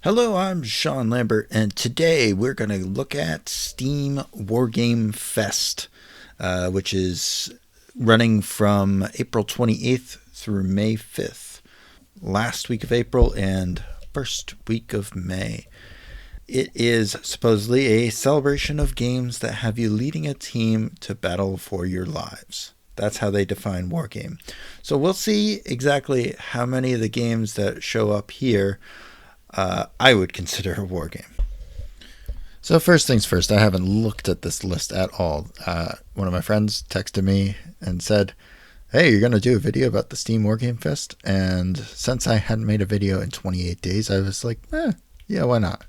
Hello, I'm Sean Lambert, and today we're going to look at Steam Wargame Fest, which is running from April 28th through May 5th, last week of April and first week of May. It is supposedly a celebration of games that have you leading a team to battle for your lives. That's how they define Wargame. So we'll see exactly how many of the games that show up here I would consider a wargame. So first things first, I haven't looked at this list at all. One of my friends texted me and said, hey, you're going to do a video about the Steam Wargame Fest? And since I hadn't made a video in 28 days, I was like, yeah, why not?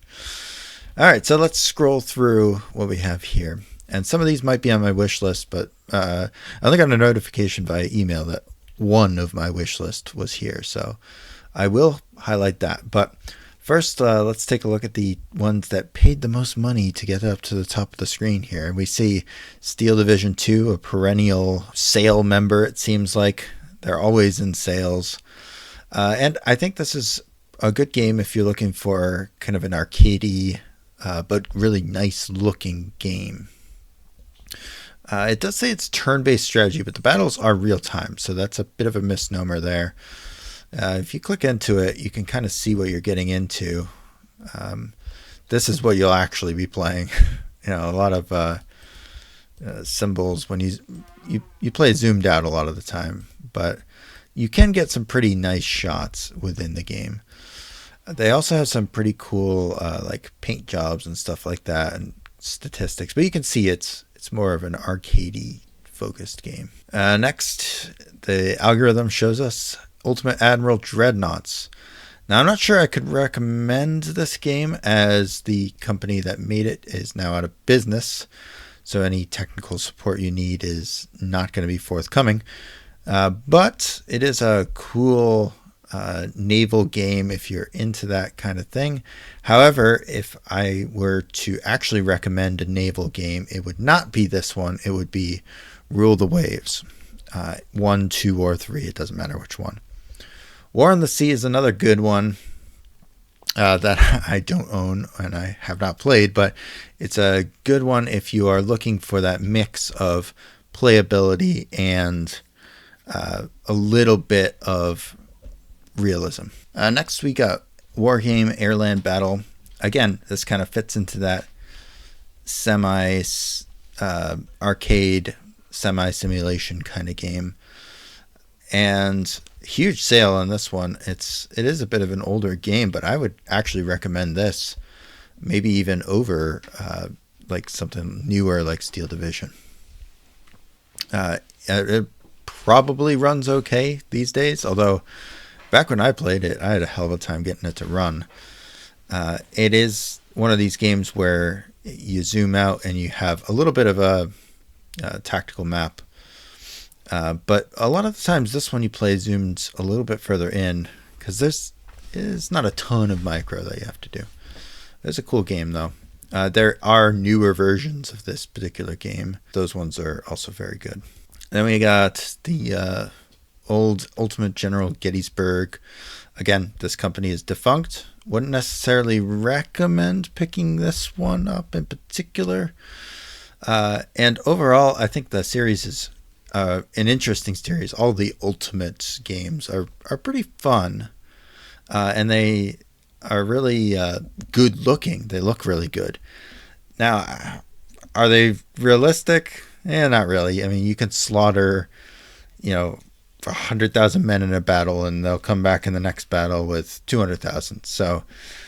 All right, so let's scroll through what we have here. And some of these might be on my wish list, but I only got a notification via email that one of my wish list was here. So I will highlight that. But first, let's take a look at the ones that paid the most money to get up to the top of the screen here. We see Steel Division 2, a perennial sale member, it seems like. They're always in sales. And I think this is a good game if you're looking for kind of an arcadey, but really nice looking game. It does say it's turn-based strategy, but the battles are real-time, so that's a bit of a misnomer there. If you click into it, you can kind of see what you're getting into. This is what you'll actually be playing. A lot of symbols when you play zoomed out a lot of the time, but you can get some pretty nice shots within the game. They also have some pretty cool like paint jobs and stuff like that, and statistics. But you can see it's more of an arcadey focused game. Next, the algorithm shows us Ultimate Admiral Dreadnaughts. Now, I'm not sure I could recommend this game as the company that made it is now out of business, so any technical support you need is not going to be forthcoming. But it is a cool naval game if you're into that kind of thing. However, if I were to actually recommend a naval game, it would not be this one. It would be Rule the Waves. 1, 2, or 3. It doesn't matter which one. War on the Sea is another good one that I don't own and I have not played, but it's a good one if you are looking for that mix of playability and a little bit of realism. Next we got Wargame Airland Battle. Again, this kind of fits into that semi-arcade, semi-simulation kind of game. And huge sale on this one. It is a bit of an older game, but I would actually recommend this, maybe even over like something newer like Steel Division. It probably runs okay these days, although back when I played it, I had a hell of a time getting it to run. It is one of these games where you zoom out and you have a little bit of a tactical map. But a lot of the times this one you play zoomed a little bit further in because there's not a ton of micro that you have to do. It's a cool game though. There are newer versions of this particular game. Those ones are also very good. Then we got the old Ultimate General Gettysburg. Again, this company is defunct. Wouldn't necessarily recommend picking this one up in particular. And overall, I think the series is an interesting series. All the Ultimate games are pretty fun, and they are really good looking. They look really good. Now, are they realistic? Not really. I mean, you can slaughter, 100,000 men in a battle, and they'll come back in the next battle with 200,000. So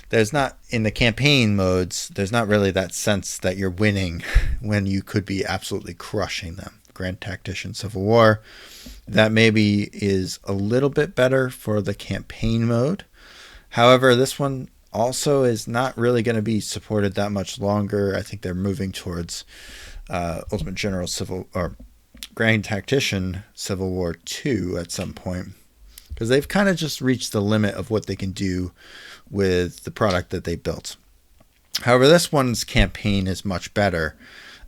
there's not, in the campaign modes, there's not really that sense that you're winning when you could be absolutely crushing them. Grand Tactician Civil War, that maybe is a little bit better for the campaign mode. However, this one also is not really going to be supported that much longer. I think they're moving towards Ultimate General Civil or Grand Tactician Civil War 2 at some point, because they've kind of just reached the limit of what they can do with the product that they built. However, this one's campaign is much better,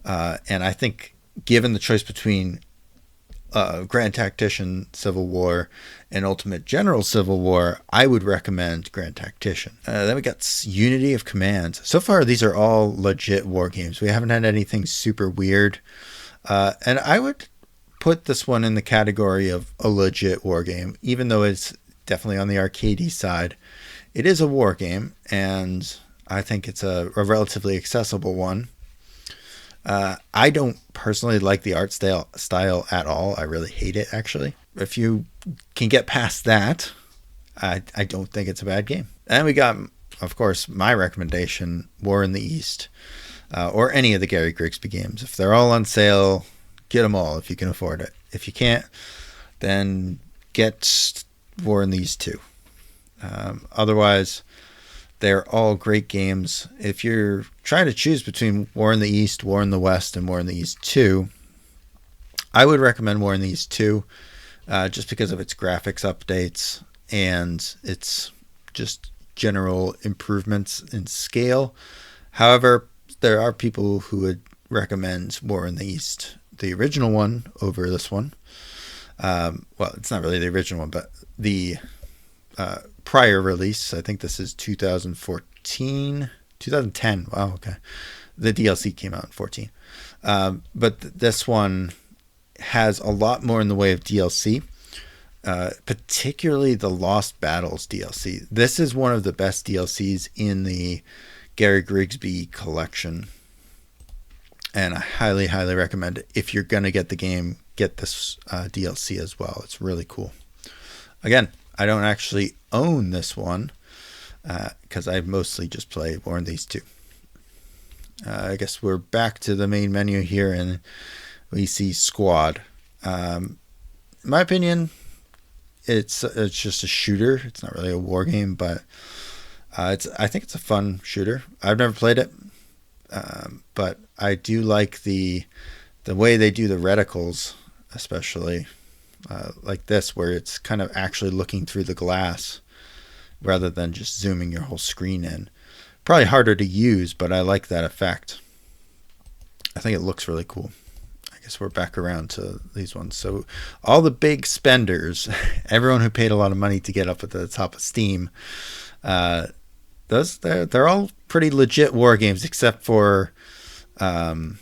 and I think given the choice between Grand Tactician Civil War and Ultimate General Civil War, I would recommend Grand Tactician. Then we got Unity of Commands. So far, these are all legit war games. We haven't had anything super weird. And I would put this one in the category of a legit war game, even though it's definitely on the arcadey side. It is a war game, and I think it's a relatively accessible one. I don't personally like the art style at all. I really hate it, actually. If you can get past that, I don't think it's a bad game. And we got, of course, my recommendation, War in the East, or any of the Gary Grigsby games. If they're all on sale, get them all if you can afford it. If you can't, then get War in the East too. Otherwise, they're all great games. If you're trying to choose between War in the East, War in the West, and War in the East 2, I would recommend War in the East 2 just because of its graphics updates and its just general improvements in scale. However, there are people who would recommend War in the East, the original one, over this one. Well, it's not really the original one, but the prior release. I think this is 2010. Wow, okay. The DLC came out in 14. But this one has a lot more in the way of DLC, particularly the Lost Battles DLC. This is one of the best DLCs in the Gary Grigsby collection. And I highly, highly recommend it. If you're going to get the game, get this DLC as well. It's really cool. Again, I don't actually own this one because I mostly just play War in these two. I guess we're back to the main menu here, and we see Squad. In my opinion, it's just a shooter. It's not really a war game, but I think it's a fun shooter. I've never played it, but I do like the way they do the reticles, especially. Like this, where it's kind of actually looking through the glass rather than just zooming your whole screen in. Probably harder to use, but I like that effect. I think it looks really cool. I guess we're back around to these ones. So all the big spenders, everyone who paid a lot of money to get up at the top of Steam, they're all pretty legit war games, except for that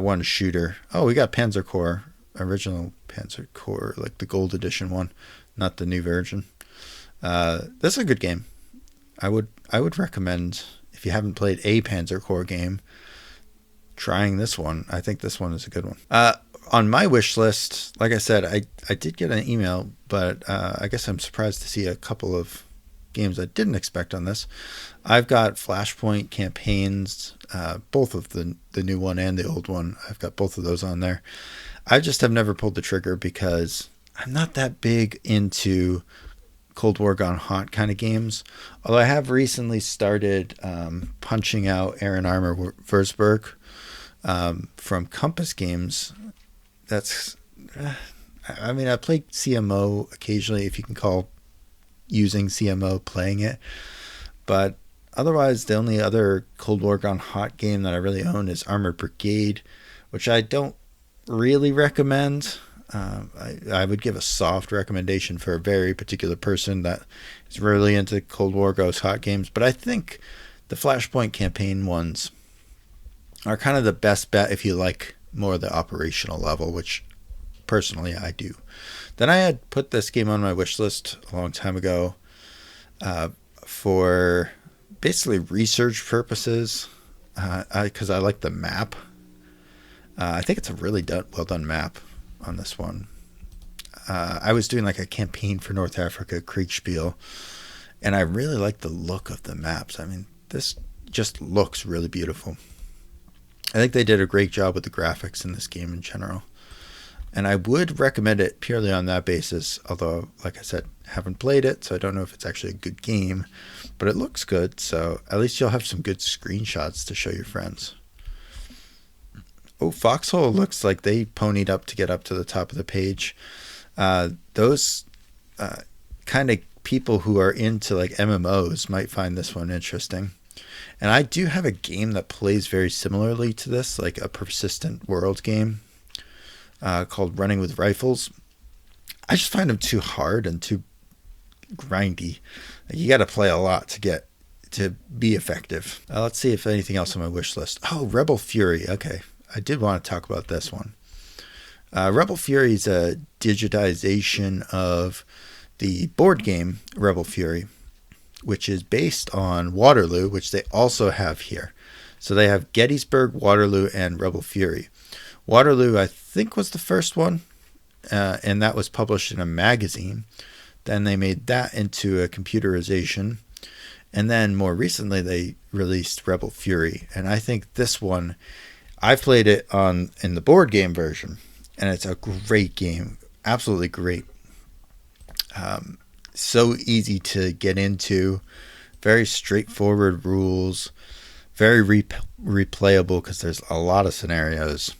one shooter. Oh, we got Panzer Corps. Original Panzer Corps, like the gold edition one, not the new version. This is a good game. I would recommend, if you haven't played a Panzer Corps game, trying this one. I think this one is a good one. On my wish list, like I said, I did get an email, but I guess I'm surprised to see a couple of games I didn't expect on this. I've got Flashpoint campaigns, both of the new one and the old one. I've got both of those on there. I just have never pulled the trigger because I'm not that big into Cold War Gone Hot kind of games. Although I have recently started punching out Aaron Armour Würzburg from Compass Games. That's, I mean, I play CMO occasionally, if you can call using CMO playing it. But otherwise, the only other Cold War Gone Hot game that I really own is Armored Brigade, which I don't really recommend. I would give a soft recommendation for a very particular person that is really into Cold War Goes Hot games. But I think the Flashpoint campaign ones are kind of the best bet if you like more of the operational level, which personally I do. Then I had put this game on my wish list a long time ago for basically research purposes because I like the map. I think it's a really well done map on this one. I was doing like a campaign for North Africa, Kriegspiel, and I really like the look of the maps. I mean, this just looks really beautiful. I think they did a great job with the graphics in this game in general. And I would recommend it purely on that basis, although, like I said, haven't played it, so I don't know if it's actually a good game, but it looks good, so at least you'll have some good screenshots to show your friends. Oh, Foxhole looks like they ponied up to get up to the top of the page. Those kind of people who are into like MMOs might find this one interesting. And I do have a game that plays very similarly to this, like a persistent world game. called Running with Rifles. I just find them too hard and too grindy. You got to play a lot to be effective. Let's see if anything else on my wish list. Oh, Rebel Fury. Okay, I did want to talk about this one. Rebel Fury is a digitization of the board game Rebel Fury, which is based on Waterloo, which they also have here. So they have Gettysburg, Waterloo, and Rebel Fury. Waterloo, I think, was the first one, and that was published in a magazine. Then they made that into a computerization. And then more recently, they released Rebel Fury. And I think this one, I've played it in the board game version, and it's a great game. Absolutely great. So easy to get into. Very straightforward rules. Very replayable because there's a lot of scenarios.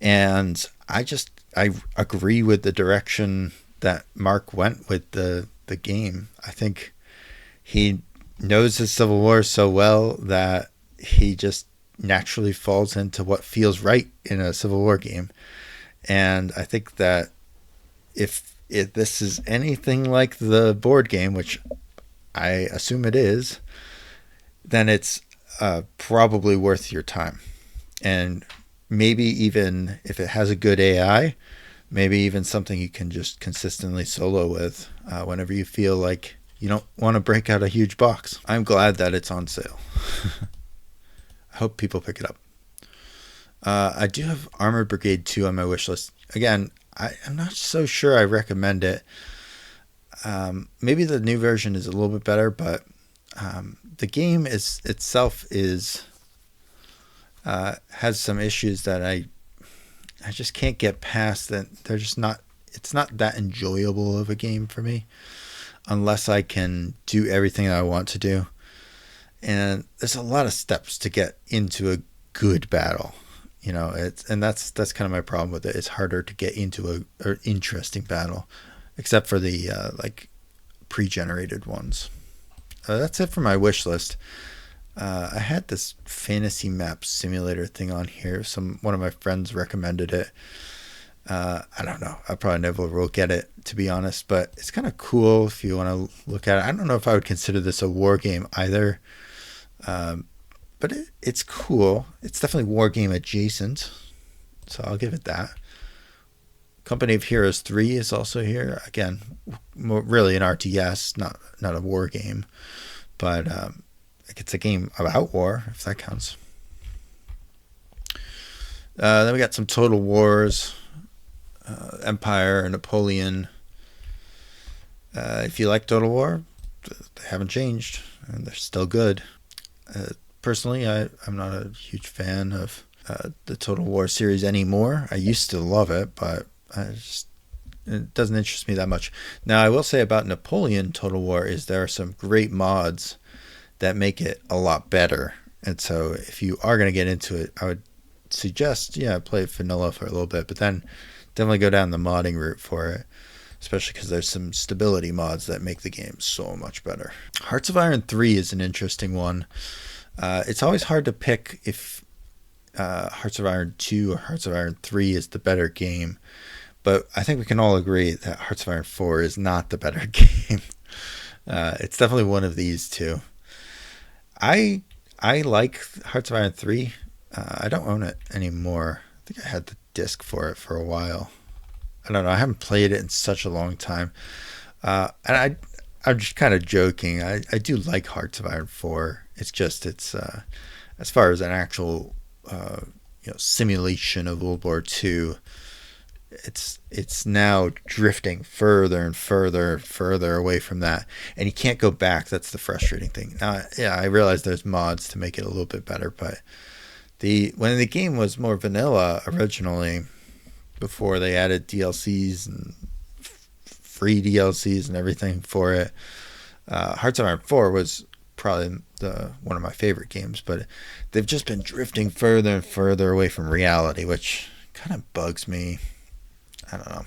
And I agree with the direction that Mark went with the game. I think he knows his Civil War so well that he just naturally falls into what feels right in a Civil War game. And I think that if this is anything like the board game, which I assume it is, then it's probably worth your time. And maybe even if it has a good AI, maybe even something you can just consistently solo with whenever you feel like you don't want to break out a huge box. I'm glad that it's on sale. I hope people pick it up. I do have Armored Brigade 2 on my wish list. Again, I'm not so sure I recommend it. Maybe the new version is a little bit better, but the game itself has some issues that I just can't get past. That they're just not. It's not that enjoyable of a game for me, unless I can do everything that I want to do. And there's a lot of steps to get into a good battle. That's kind of my problem with it. It's harder to get into an interesting battle, except for the pre-generated ones. That's it for my wish list. I had this fantasy map simulator thing on here. One of my friends recommended it. I don't know. I probably never will get it, to be honest, but it's kind of cool if you want to look at it. I don't know if I would consider this a war game either, but it's cool. It's definitely war game adjacent, so I'll give it that. Company of Heroes 3 is also here. Again, really an RTS, not a war game, but it's a game about war, if that counts. Then we got some Total Wars, Empire, Napoleon. If you like Total War, they haven't changed, and they're still good. Personally, I'm not a huge fan of the Total War series anymore. I used to love it, but it doesn't interest me that much. Now, I will say about Napoleon Total War is there are some great mods that make it a lot better. And so if you are going to get into it, I would suggest, play vanilla for a little bit, but then definitely go down the modding route for it, especially because there's some stability mods that make the game so much better. Hearts of Iron 3 is an interesting one. It's always hard to pick if Hearts of Iron 2 or Hearts of Iron 3 is the better game, but I think we can all agree that Hearts of Iron 4 is not the better game. It's definitely one of these two. I like Hearts of Iron 3. I don't own it anymore. I think I had the disc for it for a while. I don't know. I haven't played it in such a long time. And I'm just kind of joking. I do like Hearts of Iron 4. It's just, as far as an actual simulation of World War II, it's now drifting further and further away from that, and you can't go back. That's the frustrating thing. Now, I realize there's mods to make it a little bit better, but when the game was more vanilla originally, before they added DLCs and free DLCs and everything for it, Hearts of Iron 4 was probably one of my favorite games, but they've just been drifting further and further away from reality, which kind of bugs me. I don't know.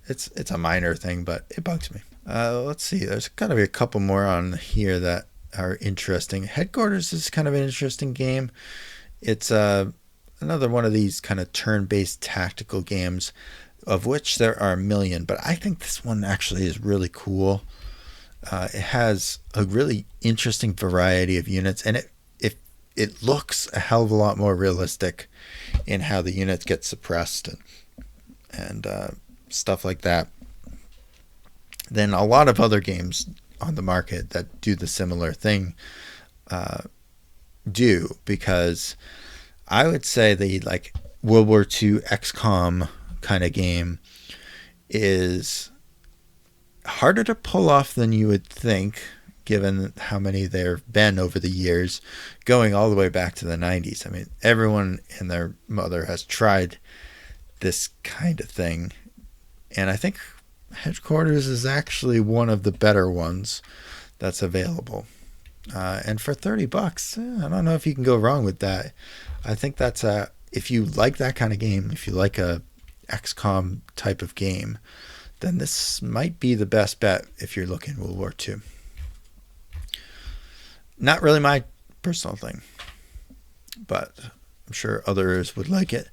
It's a minor thing, but it bugs me. Let's see. There's got to be a couple more on here that are interesting. Headquarters is kind of an interesting game. It's another one of these kind of turn-based tactical games, of which there are a million, but I think this one actually is really cool. It has a really interesting variety of units, and it looks a hell of a lot more realistic in how the units get suppressed and stuff like that than a lot of other games on the market that do the similar thing do, because I would say the like World War II XCOM kind of game is harder to pull off than you would think, given how many there have been over the years, going all the way back to the 90s. I mean, everyone and their mother has tried this kind of thing, and I think Headquarters is actually one of the better ones that's available. And for $30, I don't know if you can go wrong with that. I think that's if you like that kind of game, if you like a XCOM type of game, then this might be the best bet if you're looking at World War II. Not really my personal thing, but I'm sure others would like it.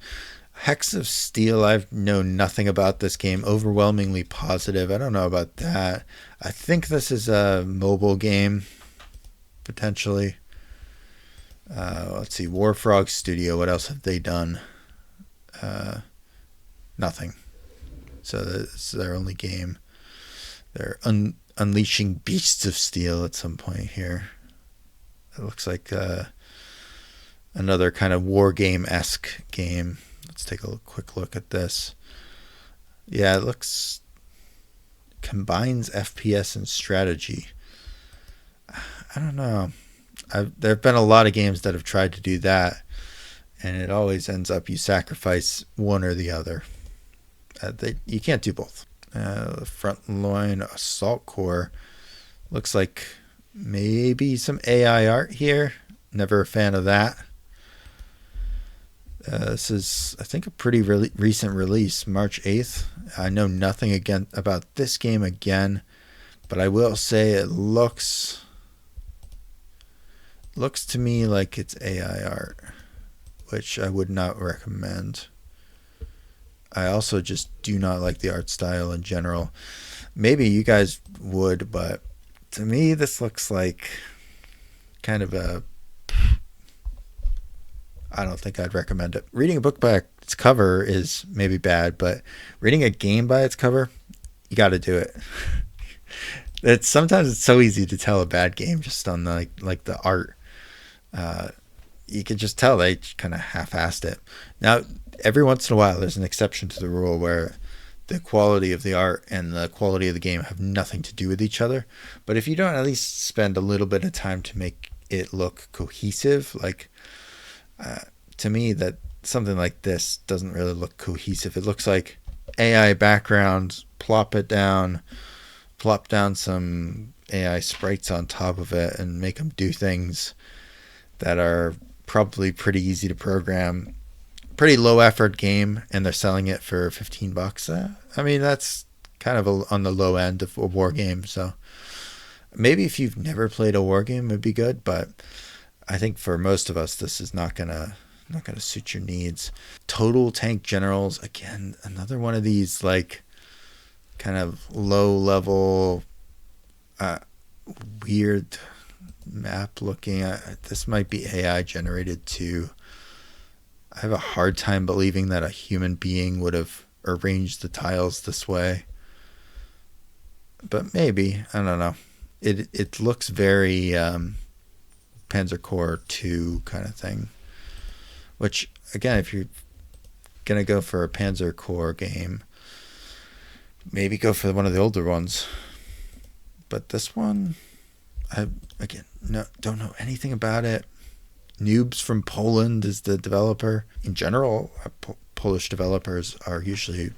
Hex of Steel, I've known nothing about this game. Overwhelmingly positive. I don't know about that. I think this is a mobile game, potentially. Let's see. Warfrog Studio, what else have they done? Nothing. So this is their only game. They're unleashing Beasts of Steel at some point here. It looks like another kind of Wargame-esque game. Let's take a quick look at this. Yeah, it combines FPS and strategy. I don't know. There have been a lot of games that have tried to do that, and it always ends up you sacrifice one or the other. You can't do both. The Frontline Assault Corps looks like maybe some AI art here. Never a fan of that. This is, I think, a pretty recent release, March 8th. I know nothing about this game again, but I will say it looks to me like it's AI art, which I would not recommend. I also just do not like the art style in general. Maybe you guys would, but to me this looks like kind of I don't think I'd recommend it. Reading a book by its cover is maybe bad, but reading a game by its cover, you got to do it. Sometimes it's so easy to tell a bad game just on like the art. You can just tell they kind of half-assed it. Now, every once in a while, there's an exception to the rule where the quality of the art and the quality of the game have nothing to do with each other. But if you don't at least spend a little bit of time to make it look cohesive, like to me, that something like this doesn't really look cohesive. It looks like AI background, plop down some AI sprites on top of it and make them do things that are probably pretty easy to program. Pretty low effort game, and they're selling it for $15. I mean, that's kind of on the low end of a war game. So maybe if you've never played a war game, it'd be good, but I think for most of us, this is not gonna suit your needs. Total Tank Generals, again, another one of these like kind of low level, weird map looking. This might be AI generated too. I have a hard time believing that a human being would have arranged the tiles this way, but maybe, I don't know. It looks very Panzer Corps 2 kind of thing, which again, if you're gonna go for a Panzer Corps game, maybe go for one of the older ones. But this one, I don't know anything about it. Noobs from Poland is the developer. In general, Polish developers are usually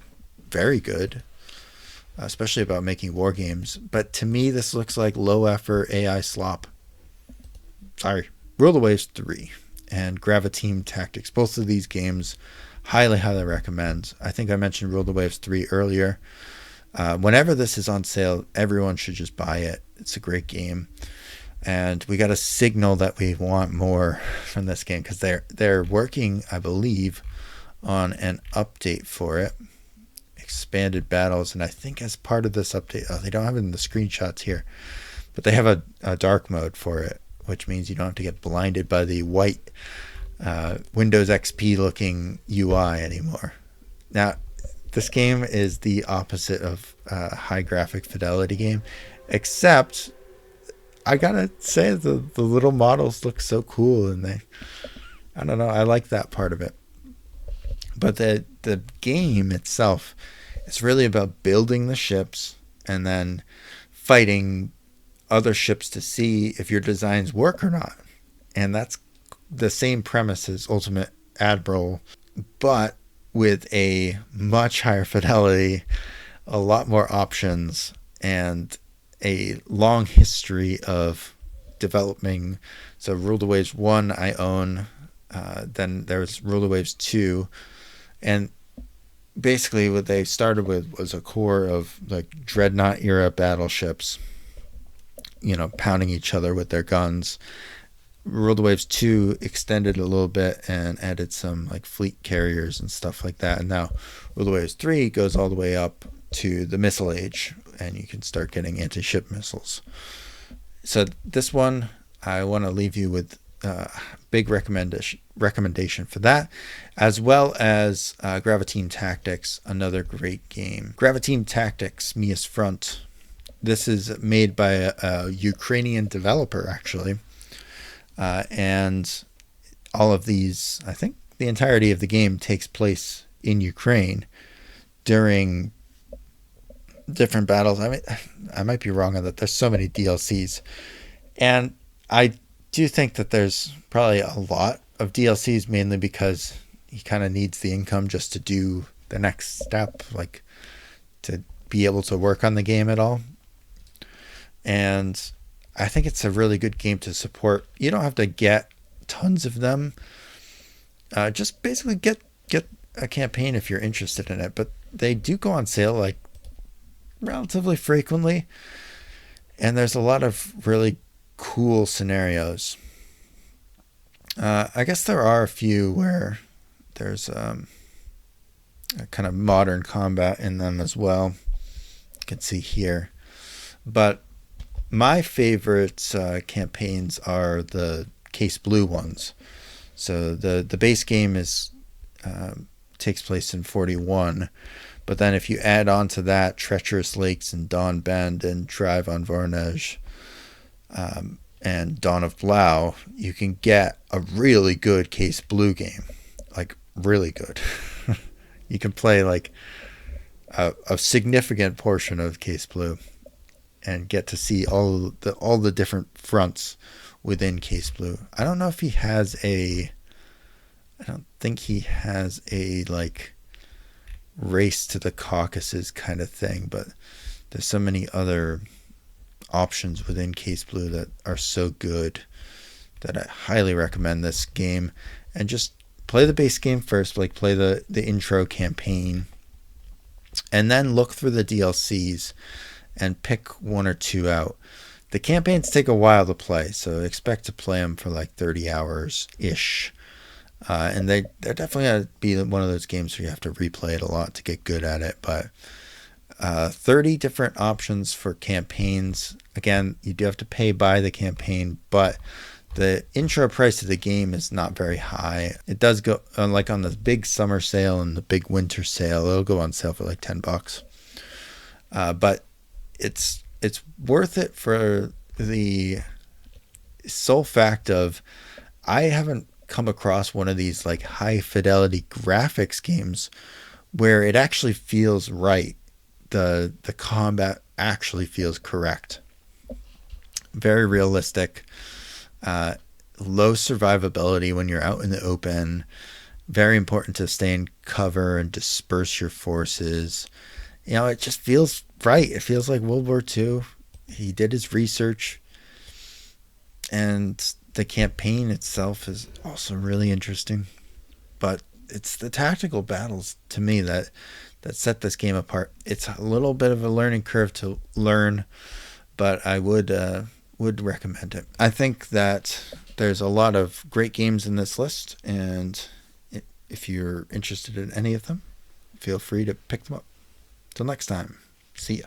very good, especially about making war games. But to me, this looks like low effort AI slop. Sorry. Rule the Waves 3 and Graviteam Tactics. Both of these games, highly recommend. I think I mentioned Rule the Waves 3 earlier. Whenever this is on sale, everyone should just buy it. It's a great game. and we got a signal that we want more from this game because they're working, I believe, on an update for it, expanded battles. And I think as part of this update, they don't have it in the screenshots here, but they have a dark mode for it, which means you don't have to get blinded by the white Windows XP looking UI anymore. Now, this game is the opposite of a high graphic fidelity game, except I gotta say the little models look so cool, and I don't know, I like that part of it. But the game itself, it's really about building the ships and then fighting other ships to see if your designs work or not. And that's the same premise as Ultimate Admiral, but with a much higher fidelity, a lot more options, and a long history of developing. So Rule the Waves 1 I own, then there's Rule the Waves 2, and basically what they started with was a core of like Dreadnought era battleships, pounding each other with their guns. Rule the Waves 2 extended a little bit and added some like fleet carriers and stuff like that. And now Rule the Waves 3 goes all the way up to the missile age, and you can start getting anti-ship missiles. So this one, I want to leave you with a big recommendation for that, as well as Graviteam Tactics, another great game. Graviteam Tactics, Mia's Front. This is made by a Ukrainian developer, actually. And all of these, I think the entirety of the game takes place in Ukraine during different battles. I mean, I might be wrong on that. There's so many DLCs. And I do think that there's probably a lot of DLCs, mainly because he kind of needs the income just to do the next step, like to be able to work on the game at all. And I think it's a really good game to support. You don't have to get tons of them. Just basically get a campaign if you're interested in it. But they do go on sale like relatively frequently. And there's a lot of really cool scenarios. I guess there are a few where there's a kind of modern combat in them as well. You can see here. But my favorite campaigns are the Case Blue ones. So the base game takes place in 41, but then if you add on to that Treacherous Lakes and Dawn Bend and Drive on Voronezh and Dawn of Blau, you can get a really good Case Blue game, like really good. You can play like a significant portion of Case Blue and get to see all the different fronts within Case Blue. I don't know if he has I don't think he has a like race to the Caucasus kind of thing, but there's so many other options within Case Blue that are so good that I highly recommend this game. And just play the base game first, like play the intro campaign, and then look through the DLCs and pick one or two out. The campaigns take a while to play, so expect to play them for like 30 hours-ish. And they're definitely going to be one of those games where you have to replay it a lot to get good at it. But 30 different options for campaigns. Again, you do have to pay by the campaign, but the intro price of the game is not very high. It does go, like on the big summer sale and the big winter sale, it'll go on sale for like $10. But it's worth it for the sole fact of I haven't come across one of these like high fidelity graphics games where it actually feels right. The combat actually feels correct. Very realistic. Low survivability when you're out in the open. Very important to stay in cover and disperse your forces. It just feels right. It feels like World War II. He did his research. And the campaign itself is also really interesting. But it's the tactical battles, to me, that set this game apart. It's a little bit of a learning curve to learn, but I would would recommend it. I think that there's a lot of great games in this list, and if you're interested in any of them, feel free to pick them up. Till next time, see ya.